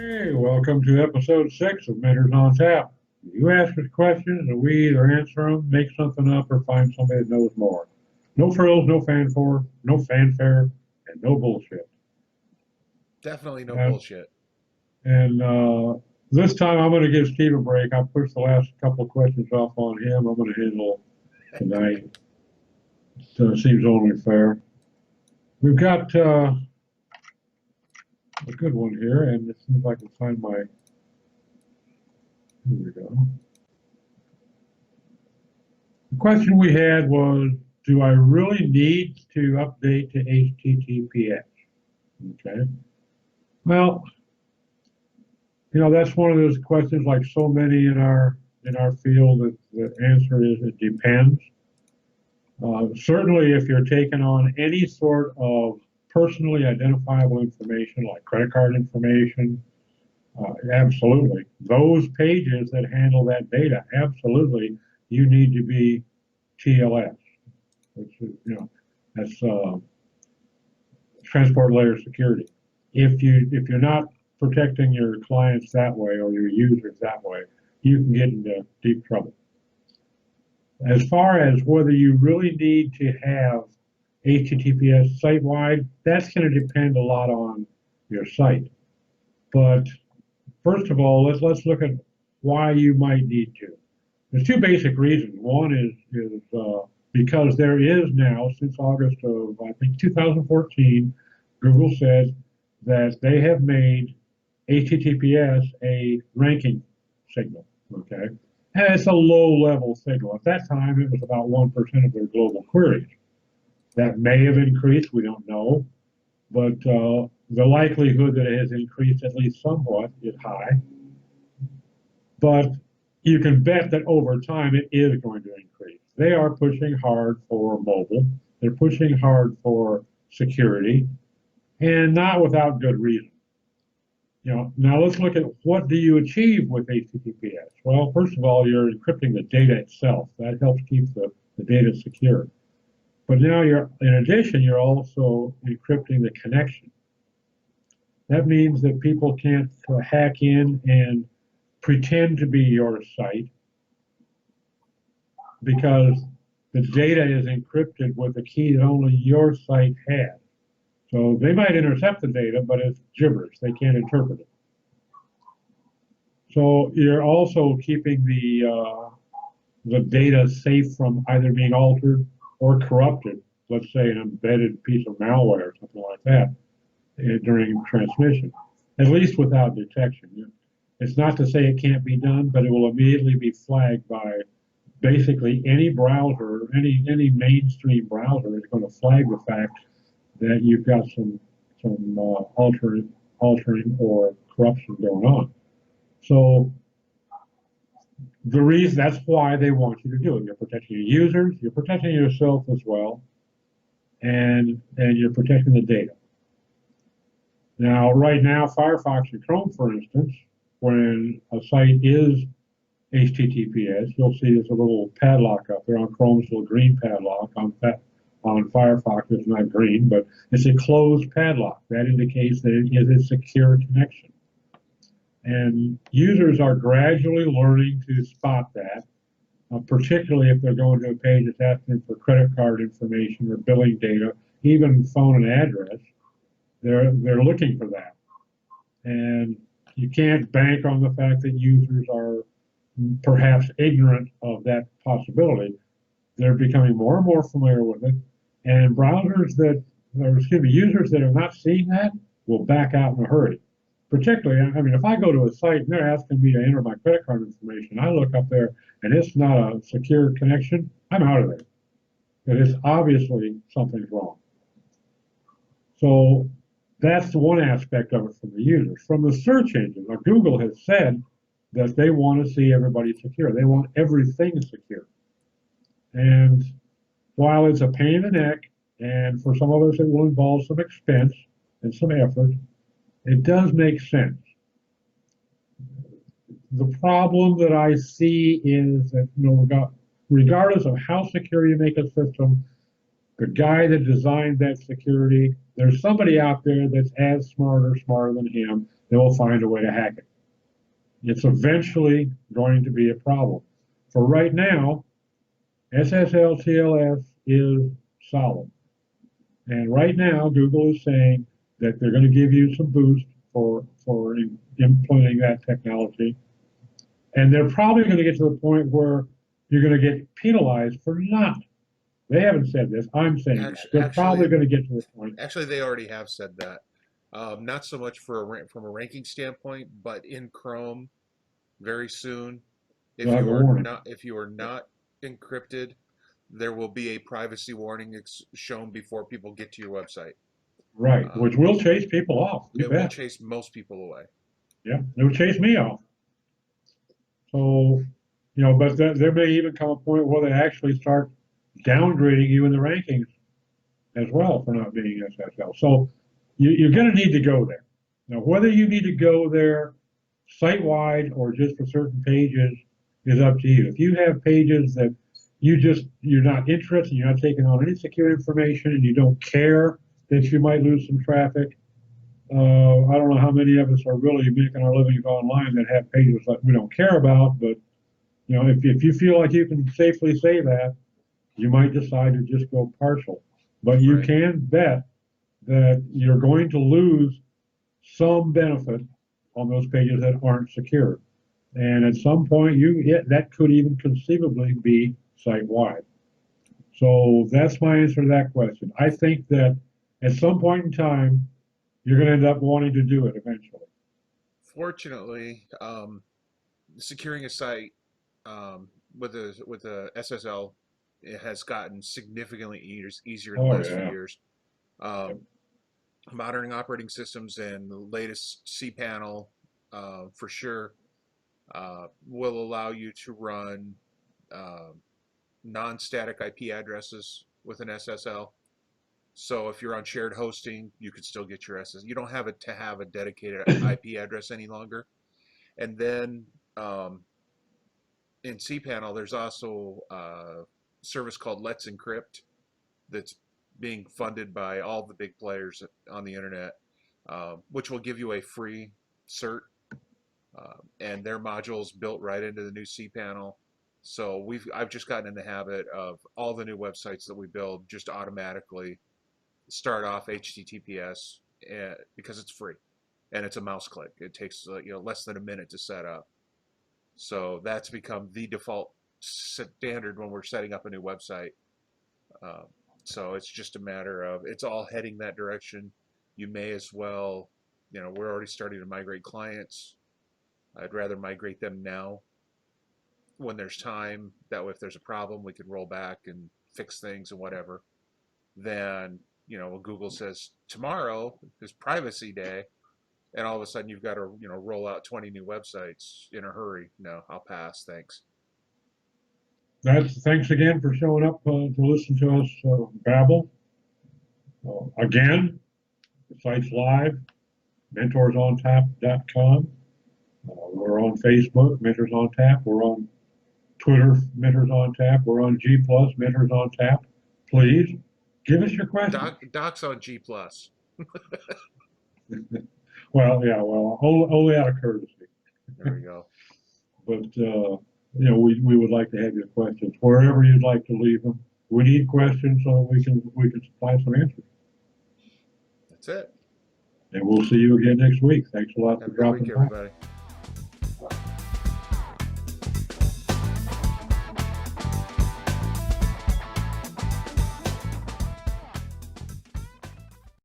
Hey, welcome to episode 6 of Mentors on Tap. You ask us questions and we either answer them, make something up, or find somebody that knows more. No frills, no fanfare, and no bullshit. Definitely no And, bullshit. and this time I'm going to give Steve a break. I pushed the last couple of questions off on him. I'm going to handle tonight. It seems only fair. We've got a good one here, and it seems like I can find my. Here we go. The question we had was, do I really need to update to HTTPS? Okay. Well, that's one of those questions, like so many in our field, that the answer is it depends. Certainly, if you're taking on any sort of personally identifiable information, like credit card information, absolutely. Those pages that handle that data, absolutely, you need to be TLS, which is, that's transport layer security. If you're not protecting your clients that way or your users that way, you can get into deep trouble. As far as whether you really need to have HTTPS site-wide, that's going to depend a lot on your site. But first of all, let's look at why you might need to. There's two basic reasons. One is because there is now, since August of, I think, 2014, Google said that they have made HTTPS a ranking signal, okay? And it's a low-level signal. At that time, it was about 1% of their global queries. That may have increased, we don't know, but the likelihood that it has increased at least somewhat is high. But you can bet that over time it is going to increase. They are pushing hard for mobile. They're pushing hard for security, and not without good reason. Now let's look at what do you achieve with HTTPS. Well, first of all, you're encrypting the data itself. That helps keep the data secure. But now in addition, you're also encrypting the connection. That means that people can't hack in and pretend to be your site, because the data is encrypted with a key that only your site has. So they might intercept the data, but it's gibberish. They can't interpret it. So you're also keeping the data safe from either being altered or corrupted. Let's say an embedded piece of malware or something like that during transmission, at least without detection. It's not to say it can't be done, but it will immediately be flagged by basically any browser, any mainstream browser is going to flag the fact that you've got some altering or corruption going on. So the reason, that's why they want you to do it. You're protecting your users, you're protecting yourself as well, and you're protecting the data. Now, right now, Firefox and Chrome, for instance, when a site is HTTPS, you'll see there's a little padlock up there. On Chrome, it's a little green padlock. On Firefox, it's not green, but it's a closed padlock. That indicates that it is a secure connection. And users are gradually learning to spot that, particularly if they're going to a page that's asking for credit card information or billing data, even phone and address. They're looking for that. And you can't bank on the fact that users are perhaps ignorant of that possibility. They're becoming more and more familiar with it. And users that are not seeing that will back out in a hurry. Particularly, if I go to a site and they're asking me to enter my credit card information, I look up there and it's not a secure connection, I'm out of there. Because obviously something's wrong. So that's the one aspect of it from the users. From the search engine, Google has said that they want to see everybody secure. They want everything secure. And while it's a pain in the neck, and for some of us it will involve some expense and some effort, it does make sense. The problem that I see is that, regardless of how secure you make a system, the guy that designed that security, there's somebody out there that's as smart or smarter than him they will find a way to hack it. It's eventually going to be a problem. For right now, SSL TLS is solid. And right now, Google is saying that they're going to give you some boost for implementing that technology. And they're probably going to get to the point where you're going to get penalized for not. They haven't said this. I'm saying that. They're probably going to get to the point. Actually, they already have said that. Not so much from a ranking standpoint, but in Chrome, very soon, if They'll have a you are warning. not encrypted, there will be a privacy warning shown before people get to your website. Right, which will chase people off. You It will bet. chase most people away. Yeah, it will chase me off. So, but there may even come a point where they actually start downgrading you in the rankings as well for not being SSL. So you're going to need to go there. Now, whether you need to go there site-wide or just for certain pages is up to you. If you have pages that you're not interested, you're not taking on any secure information, and you don't care that you might lose some traffic, I don't know how many of us are really making our livings online that have pages that we don't care about, but if you feel like you can safely say that, you might decide to just go partial. But you Right. can bet that you're going to lose some benefit on those pages that aren't secure. And at some point, that could even conceivably be site-wide. So that's my answer to that question. I think that at some point in time, you're going to end up wanting to do it eventually. Fortunately, securing a site with a SSL, it has gotten significantly easier in the Oh, last few yeah. years. Um, Modern operating systems and the latest cPanel, for sure, will allow you to run non-static IP addresses with an SSL. So if you're on shared hosting, you could still get your SSL. You don't have it to have a dedicated IP address any longer. And then in cPanel, there's also a service called Let's Encrypt that's being funded by all the big players on the internet, which will give you a free cert, and their modules built right into the new cPanel. So I've just gotten in the habit of all the new websites that we build just automatically start off HTTPS, because it's free and it's a mouse click. It takes less than a minute to set up. So that's become the default standard when we're setting up a new website. So it's just a matter of it's all heading that direction. You may as well, we're already starting to migrate clients. I'd rather migrate them now when there's time. That way, if there's a problem, we can roll back and fix things and whatever. Then, when Google says tomorrow is privacy day, and all of a sudden you've got to, roll out 20 new websites in a hurry. No, I'll pass. Thanks. Thanks again for showing up to listen to us babble. Again, the site's live, mentorsontap.com. We're on Facebook, Mentors on Tap. We're on Twitter, Mentors on Tap. We're on G+, Mentors on Tap. Please give us your questions. Doc's on G+. Well, yeah, only out of courtesy. There we go. But, we would like to have your questions wherever you'd like to leave them. We need questions so that we can supply some answers. That's it. And we'll see you again next week. Thanks a lot Have for a good week, dropping by. everybody.